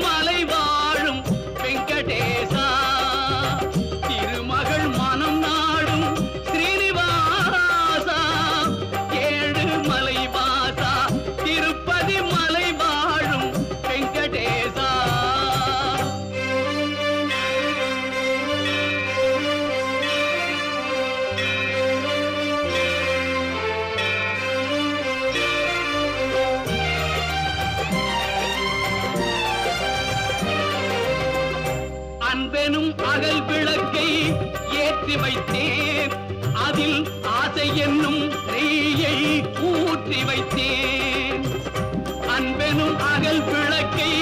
மலை வாழும் வெங்கடேசா, திருமகள் மனம் நாடும் ஸ்ரீனிவாசா, ஏழு மலை வாசா, திருப்பதி மலை வாழும் வெங்கடேசா. அன்பெனும் அகல் விளக்கை ஏற்றி வைத்தேன், அதில் ஆசை என்னும் நெய்யை ஊற்றி வைத்தேன். அன்பெனும் அகல் விளக்கை